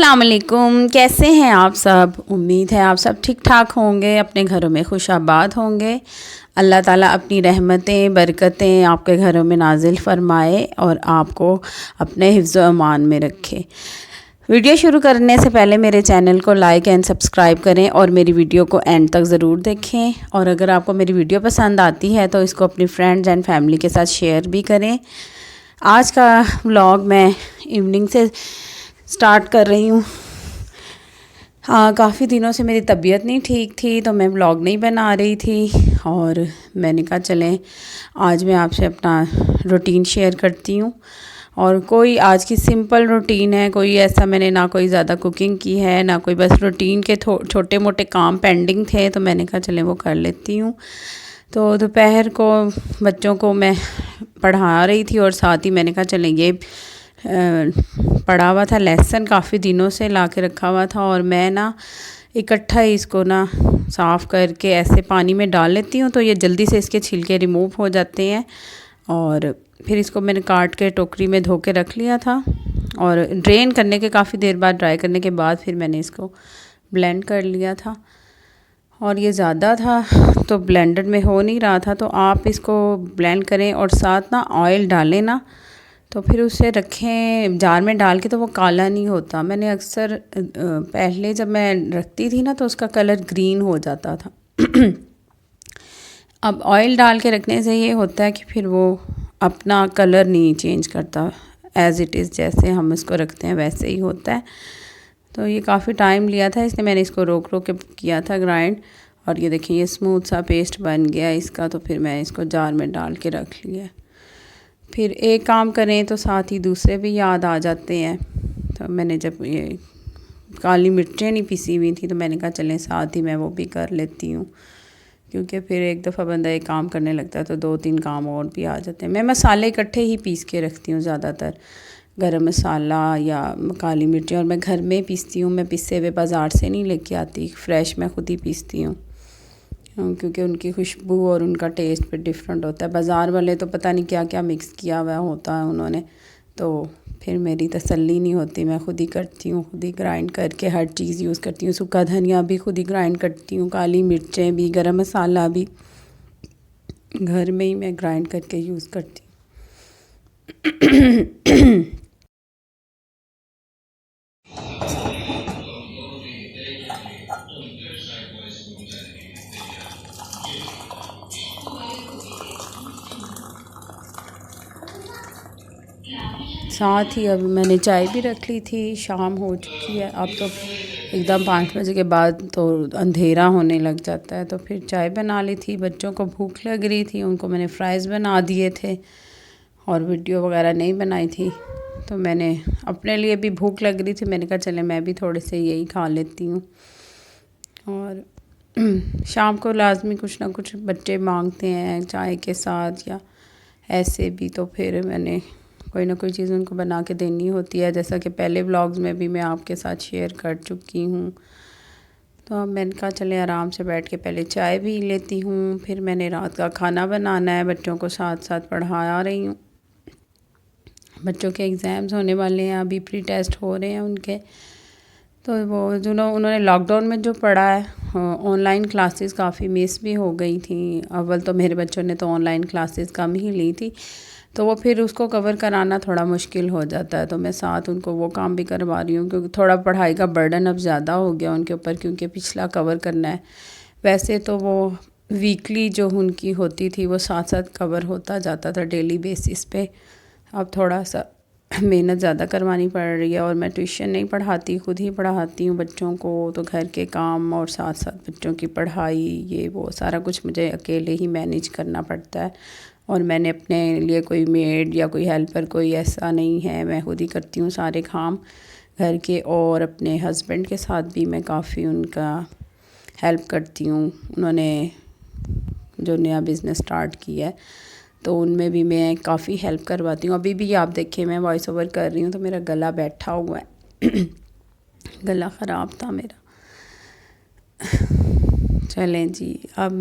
अस्सलाम वालेकुम, कैसे हैं आप सब। उम्मीद है आप सब ठीक ठाक होंगे, अपने घरों में खुशाबाद होंगे। अल्लाह ताला अपनी रहमतें बरकतें आपके घरों में नाजिल फ़रमाए और आपको अपने हिफ्ज़ व अमान में रखे। वीडियो शुरू करने से पहले मेरे चैनल को लाइक एंड सब्सक्राइब करें और मेरी वीडियो को एंड तक ज़रूर देखें। और अगर आपको मेरी वीडियो पसंद आती है तो इसको अपनी फ्रेंड्स एंड फैमिली के साथ शेयर भी करें। आज का व्लॉग मैं इवनिंग से स्टार्ट कर रही हूँ। हाँ, काफ़ी दिनों से मेरी तबीयत नहीं ठीक थी तो मैं व्लॉग नहीं बना रही थी और मैंने कहा चलें आज मैं आपसे अपना रूटीन शेयर करती हूँ। और कोई आज की सिंपल रूटीन है, कोई ऐसा मैंने ना कोई ज़्यादा कुकिंग की है ना कोई, बस रूटीन के छोटे मोटे काम पेंडिंग थे तो मैंने कहा चलें वो कर लेती हूँ। तो दोपहर को बच्चों को मैं पढ़ा रही थी और साथ ही मैंने कहा चलें ये पढ़ा हुआ था लेसन, काफ़ी दिनों से ला के रखा हुआ था और मैं ना इकट्ठा ही इसको ना साफ़ करके ऐसे पानी में डाल लेती हूँ तो ये जल्दी से इसके छिलके रिमूव हो जाते हैं। और फिर इसको मैंने काट के टोकरी में धो के रख लिया था और ड्रेन करने के काफ़ी देर बाद, ड्राई करने के बाद फिर मैंने इसको ब्लेंड कर लिया था। और ये ज़्यादा था तो ब्लेंडर में हो नहीं रहा था, तो आप इसको ब्लेंड करें और साथ ना ऑयल डालें ना, तो फिर उसे रखें जार में डाल के तो वो काला नहीं होता। मैंने अक्सर पहले जब मैं रखती थी ना तो उसका कलर ग्रीन हो जाता था। अब ऑयल डाल के रखने से ये होता है कि फिर वो अपना कलर नहीं चेंज करता, एज़ इट इज़ जैसे हम इसको रखते हैं वैसे ही होता है। तो ये काफ़ी टाइम लिया था, इसलिए मैंने इसको रोक रोक के किया था ग्राइंड। और ये देखिए ये स्मूथ सा पेस्ट बन गया इसका, तो फिर मैं इसको जार में डाल के रख लिया। फिर एक काम करें तो साथ ही दूसरे भी याद आ जाते हैं। तो मैंने जब ये काली मिर्चें नहीं पिसी हुई थी तो मैंने कहा चलें साथ ही मैं वो भी कर लेती हूँ, क्योंकि फिर एक दफ़ा बंदा एक काम करने लगता है तो दो तीन काम और भी आ जाते हैं। मैं मसाले इकट्ठे ही पीस के रखती हूँ ज़्यादातर, गरम मसाला या काली मिर्चें, और मैं घर में पीसती हूँ। मैं पिसे हुए बाज़ार से नहीं लेके आती, फ्रेश मैं ख़ुद ही पीसती हूँ, क्योंकि उनकी खुशबू और उनका टेस्ट फिर डिफरेंट होता है। बाज़ार वाले तो पता नहीं क्या क्या मिक्स किया हुआ होता है उन्होंने, तो फिर मेरी तसल्ली नहीं होती। मैं ख़ुद ही करती हूँ, ख़ुद ही ग्राइंड करके हर चीज़ यूज़ करती हूँ। सूखा धनिया भी ख़ुद ही ग्राइंड करती हूँ, काली मिर्चें भी, गरम मसाला भी घर में ही मैं ग्राइंड करके यूज़ करती हूँ। साथ ही अब मैंने चाय भी रख ली थी, शाम हो चुकी है। अब तो एकदम 5 बजे के बाद तो अंधेरा होने लग जाता है, तो फिर चाय बना ली थी। बच्चों को भूख लग रही थी, उनको मैंने फ्राइज़ बना दिए थे और वीडियो वगैरह नहीं बनाई थी। तो मैंने अपने लिए भी भूख लग रही थी, मैंने कहा चले मैं भी थोड़े से यही खा लेती हूँ। और शाम को लाजमी कुछ ना कुछ बच्चे मांगते हैं चाय के साथ या ऐसे भी, तो फिर मैंने कोई ना कोई चीज़ उनको बना के देनी होती है, जैसा कि पहले व्लॉग्स में भी मैं आपके साथ शेयर कर चुकी हूँ। तो अब मैंने कहा चले आराम से बैठ के पहले चाय भी लेती हूँ, फिर मैंने रात का खाना बनाना है। बच्चों को साथ साथ पढ़ा रही हूँ, बच्चों के एग्ज़ाम्स होने वाले हैं, अभी प्री टेस्ट हो रहे हैं उनके। तो वो जो उन्होंने लॉकडाउन में जो पढ़ा है, ऑनलाइन क्लासेस काफ़ी मिस भी हो गई थी। अव्वल तो मेरे बच्चों ने तो ऑनलाइन क्लासेस कम ही ली थी, तो वो फिर उसको कवर कराना थोड़ा मुश्किल हो जाता है। तो मैं साथ उनको वो काम भी करवा रही हूँ, क्योंकि थोड़ा पढ़ाई का बर्डन अब ज़्यादा हो गया उनके ऊपर, क्योंकि पिछला कवर करना है। वैसे तो वो वीकली जो उनकी होती थी वो साथ साथ कवर होता जाता था डेली बेसिस पे। अब थोड़ा सा मेहनत ज़्यादा करवानी पड़ रही है, और मैं ट्यूशन नहीं पढ़ाती, खुद ही पढ़ाती हूँ बच्चों को। तो घर के काम और साथ साथ बच्चों की पढ़ाई, ये वो सारा कुछ मुझे अकेले ही मैनेज करना पड़ता है। और मैंने अपने लिए कोई मेड या कोई हेल्पर कोई ऐसा नहीं है, मैं खुद ही करती हूँ सारे काम घर के। और अपने हस्बैंड के साथ भी मैं काफ़ी उनका हेल्प करती हूँ। उन्होंने जो नया बिज़नेस स्टार्ट किया है तो उनमें भी मैं काफ़ी हेल्प करवाती हूँ। अभी भी आप देखिए मैं वॉइस ओवर कर रही हूँ तो मेरा गला बैठा हुआ है। गला ख़राब था मेरा। चलें जी, अब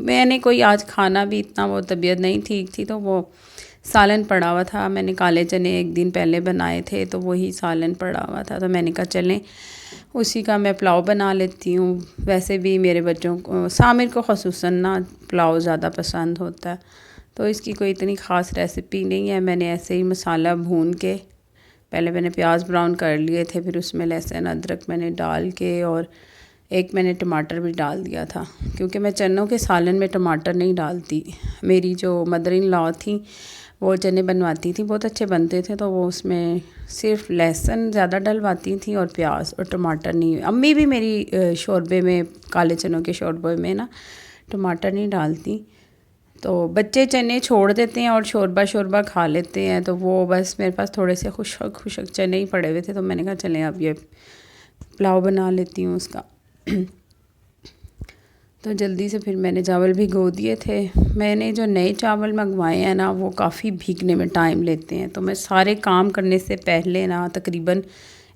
मैंने कोई आज खाना भी इतना, वो तबीयत नहीं ठीक थी तो वो सालन पड़ा हुआ था, मैंने काले चने एक दिन पहले बनाए थे तो वही सालन पड़ा हुआ था, तो मैंने कहा चलें उसी का मैं पुलाव बना लेती हूँ। वैसे भी मेरे बच्चों को, सामिर को ख़ुसूसन ना पुलाव ज़्यादा पसंद होता है, तो इसकी कोई इतनी ख़ास रेसिपी नहीं है। मैंने ऐसे ही मसाला भून के, पहले मैंने प्याज ब्राउन कर लिए थे, फिर उसमें लहसुन अदरक मैंने डाल के और एक मैंने टमाटर भी डाल दिया था, क्योंकि मैं चनों के सालन में टमाटर नहीं डालती। मेरी जो मदर इन लॉ थी वो चने बनवाती थी, बहुत अच्छे बनते थे, तो वो उसमें सिर्फ लहसुन ज़्यादा डलवाती थी और प्याज और टमाटर नहीं। अम्मी भी मेरी शोरबे में, काले चनों के शोरबे में ना टमाटर नहीं डालती। तो बच्चे चने छोड़ देते हैं और शोरबा खा लेते हैं, तो वो बस मेरे पास थोड़े से खुशक चने ही पड़े हुए थे, तो मैंने कहा चलें अब ये पुलाव बना लेती हूँ उसका। तो जल्दी से फिर मैंने चावल भिगो दिए थे। मैंने जो नए चावल मंगवाए हैं ना वो काफ़ी भीगने में टाइम लेते हैं, तो मैं सारे काम करने से पहले ना तकरीबन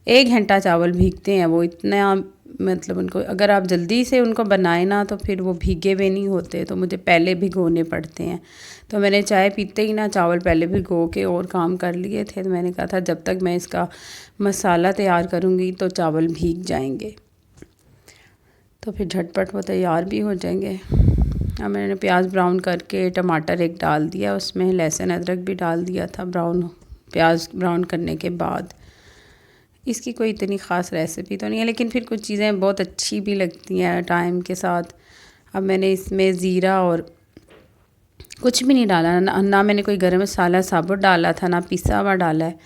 1 घंटा चावल भीगते हैं। वो इतना, मतलब उनको अगर आप जल्दी से उनको बनाए ना तो फिर वो भीगे हुए नहीं होते, तो मुझे पहले भिगोने पड़ते हैं। तो मैंने चाय पीते ही ना चावल पहले भिगो के और काम कर लिए थे, तो मैंने कहा था जब तक मैं इसका मसाला तैयार करूँगी तो चावल भीग जाएंगे, तो फिर झटपट वो तैयार भी हो जाएंगे। अब मैंने प्याज ब्राउन करके टमाटर एक डाल दिया, उसमें लहसुन अदरक भी डाल दिया था प्याज ब्राउन करने के बाद। इसकी कोई इतनी ख़ास रेसिपी तो नहीं है, लेकिन फिर कुछ चीज़ें बहुत अच्छी भी लगती हैं टाइम के साथ। अब मैंने इसमें ज़ीरा और कुछ भी नहीं डाला, ना मैंने कोई गरम मसाला साबुत डाला था, ना पिसा हुआ डाला है।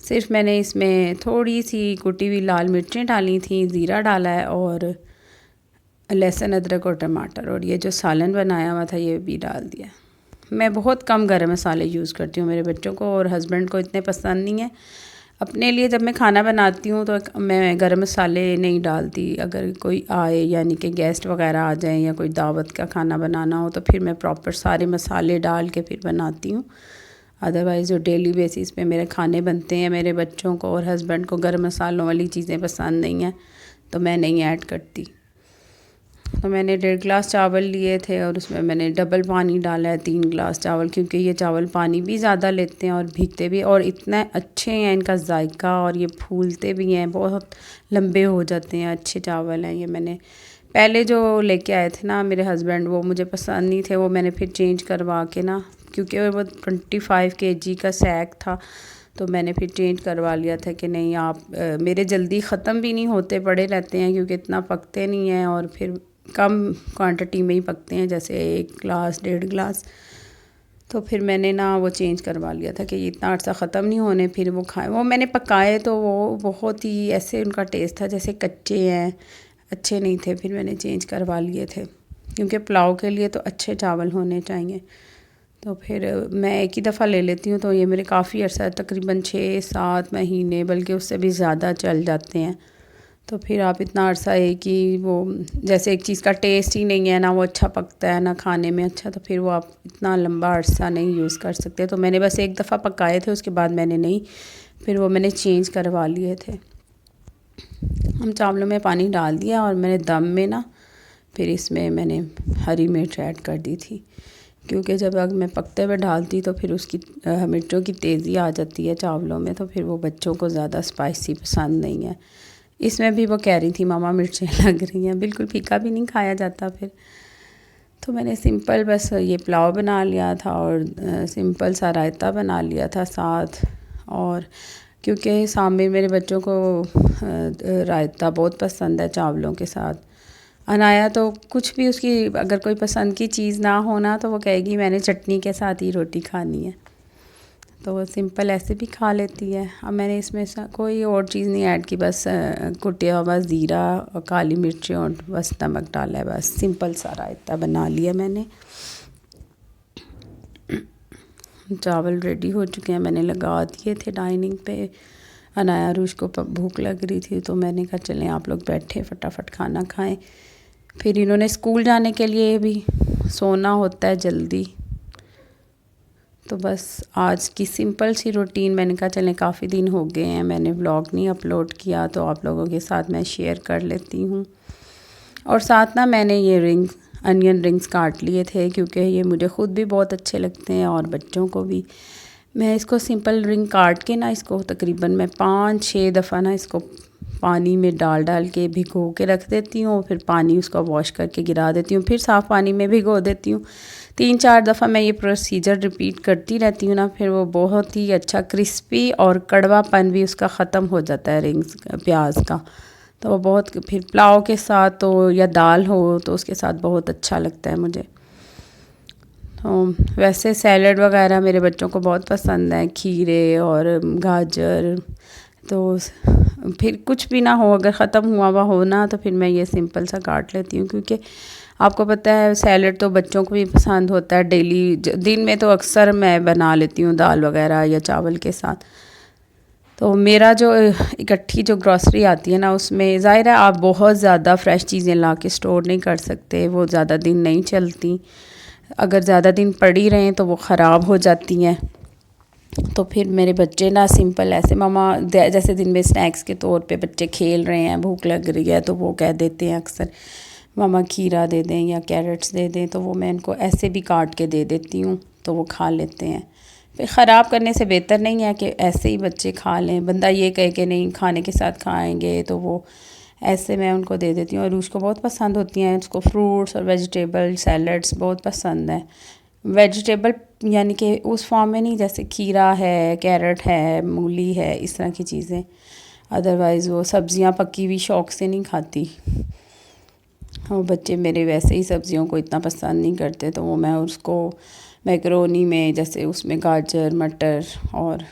सिर्फ मैंने इसमें थोड़ी सी कुटी हुई लाल मिर्चें डाली थी, ज़ीरा डाला है और लहसुन अदरक और टमाटर, और ये जो सालन बनाया हुआ था ये भी डाल दिया। मैं बहुत कम गरम मसाले यूज़ करती हूँ, मेरे बच्चों को और हस्बैंड को इतने पसंद नहीं है। अपने लिए जब मैं खाना बनाती हूँ तो मैं गरम मसाले नहीं डालती। अगर कोई आए, यानी कि गेस्ट वगैरह आ जाएं या कोई दावत का खाना बनाना हो, तो फिर मैं प्रॉपर सारे मसाले डाल के फिर बनाती हूँ। अदरवाइज़ जो डेली बेसिस पे मेरे खाने बनते हैं, मेरे बच्चों को और हस्बैंड को गरम मसालों वाली चीज़ें पसंद नहीं हैं, तो मैं नहीं ऐड करती। तो मैंने 1.5 गिलास चावल लिए थे और उसमें मैंने डबल पानी डाला है, 3 गिलास चावल, क्योंकि ये चावल पानी भी ज़्यादा लेते हैं और भीगते भी, और इतने अच्छे हैं इनका जायका, और ये फूलते भी हैं, बहुत लंबे हो जाते हैं, अच्छे चावल हैं ये। मैंने पहले जो लेके आए थे ना मेरे हस्बैंड, वो मुझे पसंद नहीं थे, वो मैंने फिर चेंज करवा के ना, क्योंकि वो 25 kg का सैक था, तो मैंने फिर चेंज करवा लिया था कि नहीं आप मेरे जल्दी ख़त्म भी नहीं होते, पड़े रहते हैं, क्योंकि इतना पकते नहीं हैं और फिर कम क्वांटिटी में ही पकते हैं, जैसे 1 गिलास 1.5 गिलास। तो फिर मैंने ना वो चेंज करवा लिया था कि इतना अर्सा ख़त्म नहीं होने, फिर वो खाए। वो मैंने पकाए तो वो बहुत ही ऐसे उनका टेस्ट था जैसे कच्चे हैं, अच्छे नहीं थे, फिर मैंने चेंज करवा लिए थे, क्योंकि पुलाव के लिए तो अच्छे चावल होने चाहिए। तो फिर मैं एक ही दफ़ा ले लेती हूँ, तो ये मेरे काफ़ी अर्सा, तकरीबन 6-7 महीने, बल्कि उससे भी ज़्यादा चल जाते हैं। तो फिर आप इतना अरसा है कि वो, जैसे एक चीज़ का टेस्ट ही नहीं है ना, वो अच्छा पकता है ना खाने में अच्छा, तो फिर वो आप इतना लंबा अरसा नहीं यूज़ कर सकते। तो मैंने बस एक दफ़ा पकाए थे, उसके बाद मैंने नहीं, फिर वो मैंने चेंज करवा लिए थे। हम चावलों में पानी डाल दिया और मैंने दम में ना फिर इसमें मैंने हरी मिर्च ऐड कर दी थी, क्योंकि जब मैं पकते हुए डालती तो फिर उसकी मिर्चों की तेज़ी आ जाती है चावलों में, तो फिर वो बच्चों को ज़्यादा स्पाइसी पसंद नहीं है। इसमें भी वो कह रही थी मामा मिर्चें लग रही हैं, बिल्कुल फीका भी नहीं खाया जाता फिर। तो मैंने सिंपल बस ये पुलाव बना लिया था और सिंपल सा रायता बना लिया था साथ। और क्योंकि सामने मेरे बच्चों को रायता बहुत पसंद है चावलों के साथ। अनाया तो कुछ भी, उसकी अगर कोई पसंद की चीज़ ना होना तो वो कहेगी मैंने चटनी के साथ ही रोटी खानी है, तो वो सिंपल ऐसे भी खा लेती है। अब मैंने इसमें कोई और चीज़ नहीं ऐड की, बस कुटिया हुआ ज़ीरा और काली मिर्चें और बस नमक डाला है, बस सिंपल सा रायता बना लिया मैंने। चावल रेडी हो चुके हैं, मैंने लगा दिए थे डाइनिंग पे। अनाया रूश को भूख लग रही थी, तो मैंने कहा चलें आप लोग बैठे फटाफट खाना खाएं। फिर इन्होंने स्कूल जाने के लिए भी सोना होता है जल्दी, तो बस आज की सिंपल सी रूटीन, मैंने कहा चलें काफ़ी दिन हो गए हैं मैंने व्लॉग नहीं अपलोड किया, तो आप लोगों के साथ मैं शेयर कर लेती हूँ। और साथ ना मैंने ये रिंग अनियन रिंग्स काट लिए थे, क्योंकि ये मुझे ख़ुद भी बहुत अच्छे लगते हैं और बच्चों को भी। मैं इसको सिंपल रिंग काट के ना, इसको तकरीबन मैं 5-6 दफ़ा ना इसको पानी में डाल के भिगो के रख देती हूँ, फिर पानी उसका वॉश करके गिरा देती हूँ, फिर साफ़ पानी में भिगो देती हूँ। 3-4 दफ़ा मैं ये प्रोसीजर रिपीट करती रहती हूँ ना, फिर वो बहुत ही अच्छा क्रिस्पी और कड़वापन भी उसका ख़त्म हो जाता है रिंग्स प्याज का। तो वो बहुत, फिर पुलाव के साथ हो या दाल हो तो उसके साथ बहुत अच्छा लगता है मुझे। तो वैसे सैलड वगैरह मेरे बच्चों को बहुत पसंद है, खीरे और गाजर। तो फिर कुछ भी ना हो, अगर ख़त्म हुआ हो ना, तो फिर मैं ये सिंपल सा काट लेती हूँ, क्योंकि आपको पता है सैलड तो बच्चों को भी पसंद होता है। डेली दिन में तो अक्सर मैं बना लेती हूँ दाल वगैरह या चावल के साथ। तो मेरा जो इकट्ठी जो ग्रॉसरी आती है ना, उसमें ज़ाहिर है आप बहुत ज़्यादा फ़्रेश चीज़ें ला के स्टोर नहीं कर सकते, वो ज़्यादा दिन नहीं चलती। अगर ज़्यादा दिन पड़ी रहें तो वो ख़राब हो जाती हैं। तो फिर मेरे बच्चे ना सिंपल ऐसे, मम्मा जैसे दिन में स्नैक्स के तौर पे बच्चे खेल रहे हैं, भूख लग रही है, तो वो कह देते हैं अक्सर मम्मा खीरा दे दें या कैरेट्स दे दें, तो वो मैं इनको ऐसे भी काट के दे देती हूँ, तो वो खा लेते हैं। फिर ख़राब करने से बेहतर नहीं है कि ऐसे ही बच्चे खा लें। बंदा ये कहे कि नहीं खाने के साथ खाएंगे, तो वो ऐसे मैं उनको दे देती हूँ। और उसको बहुत पसंद होती हैं, उसको फ्रूट्स और वेजिटेबल सैलड्स बहुत पसंद है। वेजिटेबल यानी कि उस फॉर्म में नहीं, जैसे खीरा है, कैरेट है, मूली है, इस तरह की चीज़ें। अदरवाइज़ वो सब्ज़ियाँ पकी हुई शौक़ से नहीं खाती। और बच्चे मेरे वैसे ही सब्ज़ियों को इतना पसंद नहीं करते, तो वो मैं उसको मैकरोनी में, जैसे उसमें गाजर, मटर और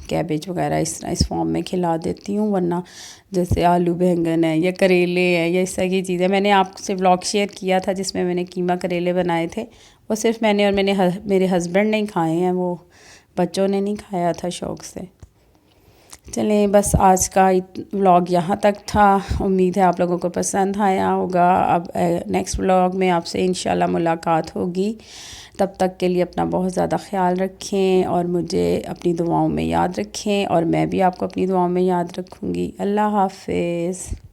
कैबेज वगैरह इस फॉर्म में खिला देती हूँ। वरना जैसे आलू बैंगन है या करेले है या इस तरह की चीज़ें, मैंने आपसे व्लॉग शेयर किया था जिसमें मैंने कीमा करेले बनाए थे। वो सिर्फ मैंने और मेरे हस्बैंड ने खाए हैं, वो बच्चों ने नहीं खाया था शौक़ से। चलें, बस आज का व्लॉग यहाँ तक था। उम्मीद है आप लोगों को पसंद आया होगा। अब नेक्स्ट व्लॉग में आपसे इंशाल्लाह मुलाकात होगी। तब तक के लिए अपना बहुत ज़्यादा ख्याल रखें और मुझे अपनी दुआओं में याद रखें, और मैं भी आपको अपनी दुआओं में याद रखूँगी। अल्लाह हाफ़िज़।